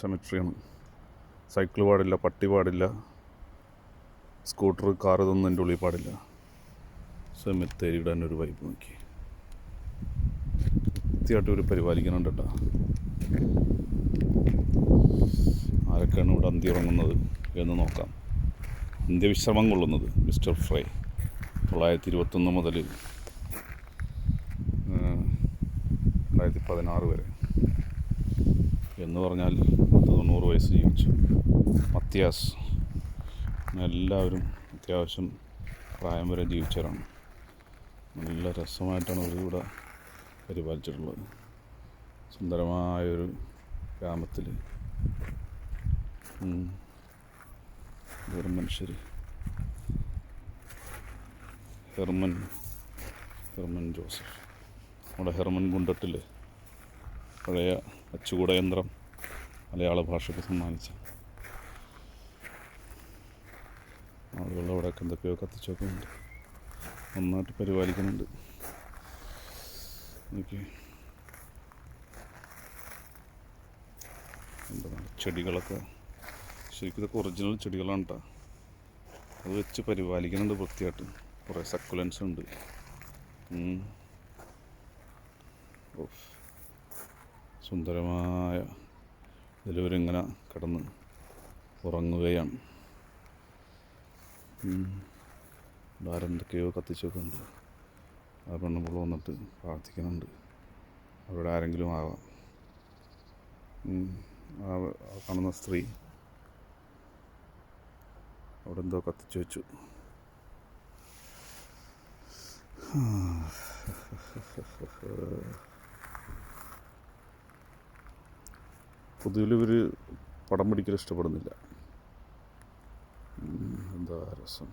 സെമിട്രിയാണ്. Cycle പാടില്ല, പട്ടി പാടില്ല, സ്കൂട്ടർ, കാർ, ഇതൊന്നും എൻ്റെ ഉള്ളിൽ പാടില്ല. സെമിത്തേരി ഇടാൻ ഒരു വൈബ് നോക്കി വൃത്തിയായിട്ട് ഒരു പരിപാലിക്കുന്നുണ്ട് കേട്ടോ. ആരൊക്കെയാണ് ഇവിടെ അന്തി ഉറങ്ങുന്നത് എന്ന് നോക്കാം. അന്ത്യവിശ്രമം കൊള്ളുന്നത് മിസ്റ്റർ ഫ്രൈ 921 മുതൽ 2016 വരെ എന്ന് പറഞ്ഞാൽ 90 വയസ്സ് ജീവിച്ചു. മത്യാസ്, എല്ലാവരും അത്യാവശ്യം പ്രായം വരെ ജീവിച്ചവരാണ്. നല്ല രസമായിട്ടാണ് അവർ ഇവിടെ പരിപാലിച്ചിട്ടുള്ളത്. സുന്ദരമായൊരു ഗ്രാമത്തിൽ വെറും മനുഷ്യർ. ഹെർമൻ ജോസഫ്, നമ്മുടെ ഹെർമൻ ഗുണ്ടട്ടില്ലേ, പഴയ അച്ചുകൂടയന്ത്രം മലയാള ഭാഷയ്ക്ക് സമ്മാനിച്ച ആളുകൾ അവിടെയൊക്കെ എന്തൊക്കെയോ കത്തിച്ചൊക്കെ ഉണ്ട്. നന്നായിട്ട് പരിപാലിക്കുന്നുണ്ട്. ഓക്കെ, എന്താണ് ചെടികളൊക്കെ, ശരിക്കും ഇതൊക്കെ ഒറിജിനൽ ചെടികളാണ് കേട്ടോ. അത് വെച്ച് പരിപാലിക്കുന്നുണ്ട് വൃത്തിയായിട്ട്. കുറേ സക്കുലൻസ് ഉണ്ട്. സുന്ദരമായ ഇതിലവരിങ്ങനെ കിടന്ന് ഉറങ്ങുകയാണ്. ആരെന്തൊക്കെയോ കത്തിച്ചൊക്കെ ഉണ്ട്. ആ പെണ്ണുമ്പോൾ വന്നിട്ട് പ്രാർത്ഥിക്കുന്നുണ്ട്. അവിടെ ആരെങ്കിലും ആവാം. ആ കാണുന്ന സ്ത്രീ അവിടെ എന്തോ കത്തിച്ചു വെച്ചു. പൊതുവിൽ ഇവർ പടം പിടിക്കൽ ഇഷ്ടപ്പെടുന്നില്ല. എന്താ രസം.